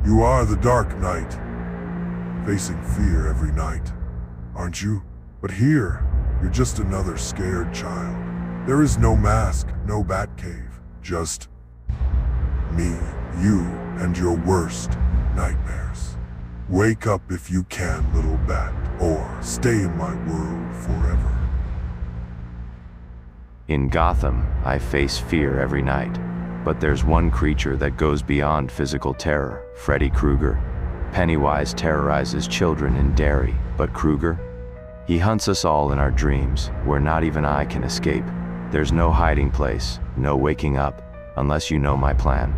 You are the Dark Knight, facing fear every night, aren't you? But here, you're just another scared child. There is no mask, no Batcave, just me, you, and your worst nightmares. Wake up if you can, little bat, or stay in my world forever. In Gotham, I face fear every night. But there's one creature that goes beyond physical terror, Freddy Krueger. Pennywise terrorizes children in Derry, but Krueger? He hunts us all in our dreams, where not even I can escape. There's no hiding place, no waking up, unless you know my plan.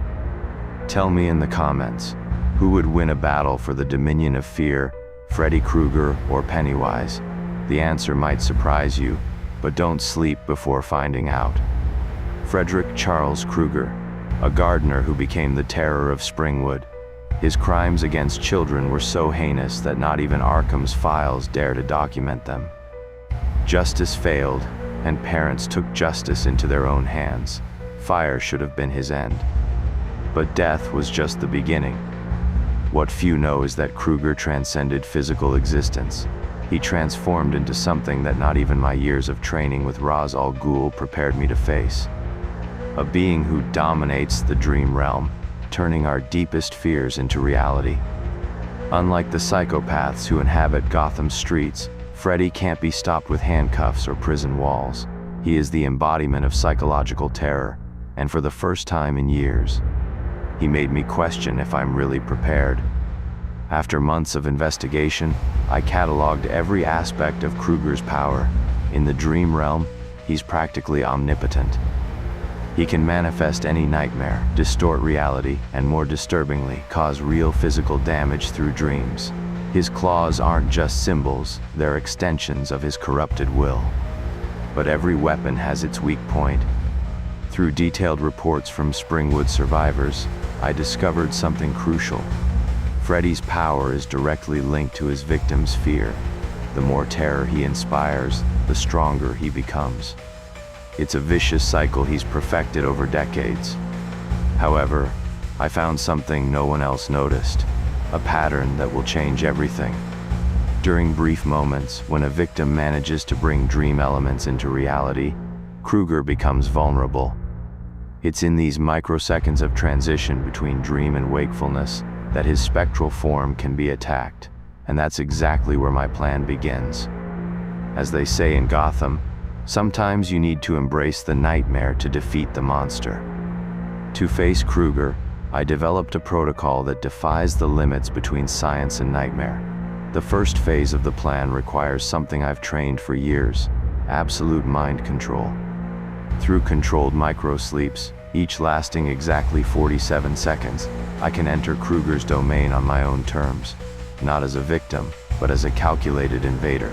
Tell me in the comments, who would win a battle for the dominion of fear, Freddy Krueger or Pennywise? The answer might surprise you, but don't sleep before finding out. Frederick Charles Krueger, a gardener who became the terror of Springwood. His crimes against children were so heinous that not even Arkham's files dare to document them. Justice failed, and parents took justice into their own hands. Fire should have been his end. But death was just the beginning. What few know is that Krueger transcended physical existence. He transformed into something that not even my years of training with Ra's al Ghul prepared me to face. A being who dominates the dream realm, turning our deepest fears into reality. Unlike the psychopaths who inhabit Gotham streets, Freddy can't be stopped with handcuffs or prison walls. He is the embodiment of psychological terror, and for the first time in years, he made me question if I'm really prepared. After months of investigation, I cataloged every aspect of Krueger's power. In the dream realm, he's practically omnipotent. He can manifest any nightmare, distort reality, and more disturbingly, cause real physical damage through dreams. His claws aren't just symbols, they're extensions of his corrupted will. But every weapon has its weak point. Through detailed reports from Springwood survivors, I discovered something crucial. Freddy's power is directly linked to his victims' fear. The more terror he inspires, the stronger he becomes. It's a vicious cycle he's perfected over decades. However, I found something no one else noticed, a pattern that will change everything. During brief moments, when a victim manages to bring dream elements into reality, Krueger becomes vulnerable. It's in these microseconds of transition between dream and wakefulness that his spectral form can be attacked, and that's exactly where my plan begins. As they say in Gotham, sometimes you need to embrace the nightmare to defeat the monster. To face Krueger, I developed a protocol that defies the limits between science and nightmare. The first phase of the plan requires something I've trained for years: absolute mind control. Through controlled micro-sleeps, each lasting exactly 47 seconds, I can enter Krueger's domain on my own terms, not as a victim, but as a calculated invader.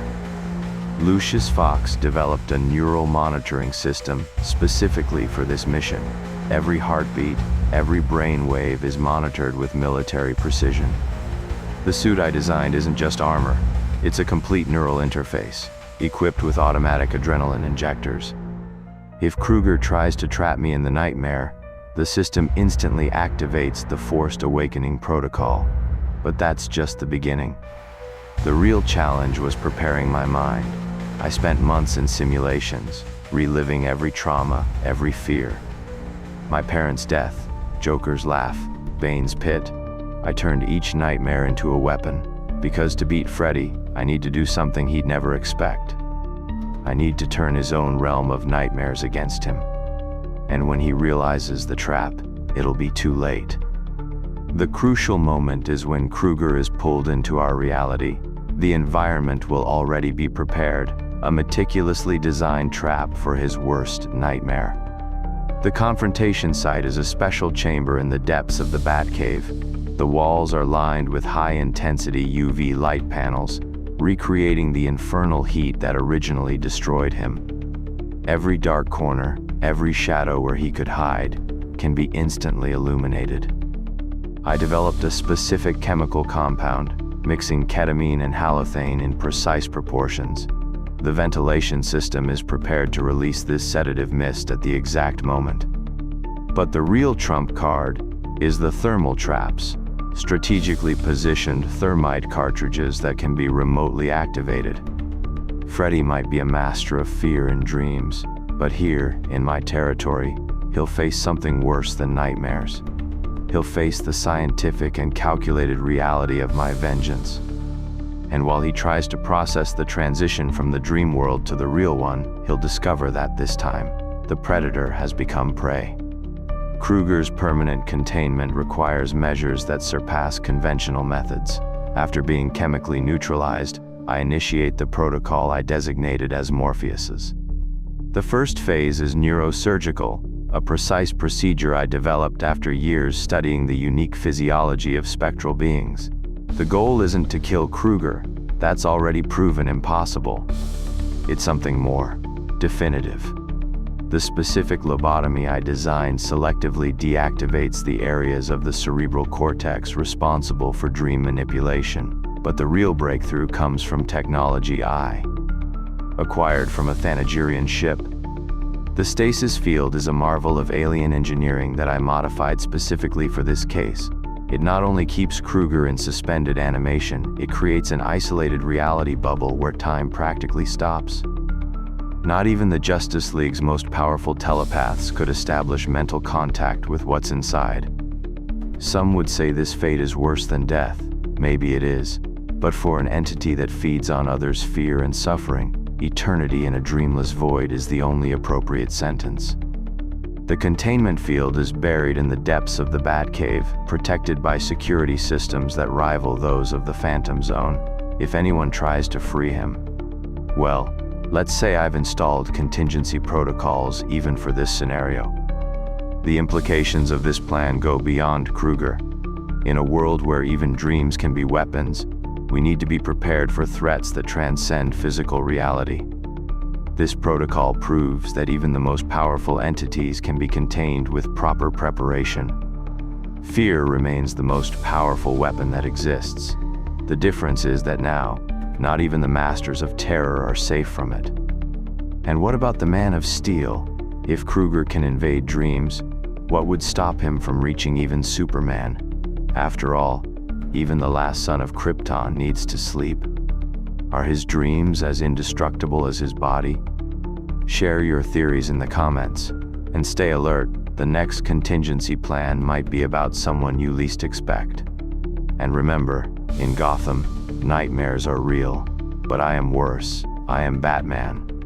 Lucius Fox developed a neural monitoring system specifically for this mission. Every heartbeat, every brain wave is monitored with military precision. The suit I designed isn't just armor, it's a complete neural interface, equipped with automatic adrenaline injectors. If Krueger tries to trap me in the nightmare, the system instantly activates the Forced Awakening protocol. But that's just the beginning. The real challenge was preparing my mind. I spent months in simulations, reliving every trauma, every fear. My parents' death, Joker's laugh, Bane's pit. I turned each nightmare into a weapon, because to beat Freddy, I need to do something he'd never expect. I need to turn his own realm of nightmares against him. And when he realizes the trap, it'll be too late. The crucial moment is when Krueger is pulled into our reality. The environment will already be prepared, a meticulously designed trap for his worst nightmare. The confrontation site is a special chamber in the depths of the Batcave. The walls are lined with high-intensity UV light panels, recreating the infernal heat that originally destroyed him. Every dark corner, every shadow where he could hide, can be instantly illuminated. I developed a specific chemical compound, mixing ketamine and halothane in precise proportions. The ventilation system is prepared to release this sedative mist at the exact moment. But the real trump card is the thermal traps. strategically positioned thermite cartridges that can be remotely activated. Freddy might be a master of fear in dreams, but here, in my territory, he'll face something worse than nightmares. He'll face the scientific and calculated reality of my vengeance. And while he tries to process the transition from the dream world to the real one, he'll discover that this time, the predator has become prey. Krueger's permanent containment requires measures that surpass conventional methods. After being chemically neutralized, I initiate the protocol I designated as Morpheus's. The first phase is neurosurgical, a precise procedure I developed after years studying the unique physiology of spectral beings. The goal isn't to kill Krueger, that's already proven impossible. It's something more definitive. The specific lobotomy I designed selectively deactivates the areas of the cerebral cortex responsible for dream manipulation, but the real breakthrough comes from technology I acquired from a Thanagarian ship. The stasis field is a marvel of alien engineering that I modified specifically for this case. It not only keeps Krueger in suspended animation, it creates an isolated reality bubble where time practically stops. Not even the Justice League's most powerful telepaths could establish mental contact with what's inside. Some would say this fate is worse than death. Maybe it is. But for an entity that feeds on others' fear and suffering, eternity in a dreamless void is the only appropriate sentence. The containment field is buried in the depths of the Batcave, protected by security systems that rival those of the Phantom Zone. If anyone tries to free him, well, let's say I've installed contingency protocols even for this scenario. The implications of this plan go beyond Krueger. In a world where even dreams can be weapons, we need to be prepared for threats that transcend physical reality. This protocol proves that even the most powerful entities can be contained with proper preparation. Fear remains the most powerful weapon that exists. The difference is that now, not even the masters of terror are safe from it. And what about the Man of Steel? If Krueger can invade dreams, what would stop him from reaching even Superman? After all, even the last son of Krypton needs to sleep. Are his dreams as indestructible as his body? Share your theories in the comments, and stay alert. The next contingency plan might be about someone you least expect. And remember, in Gotham, nightmares are real, but I am worse. I am Batman.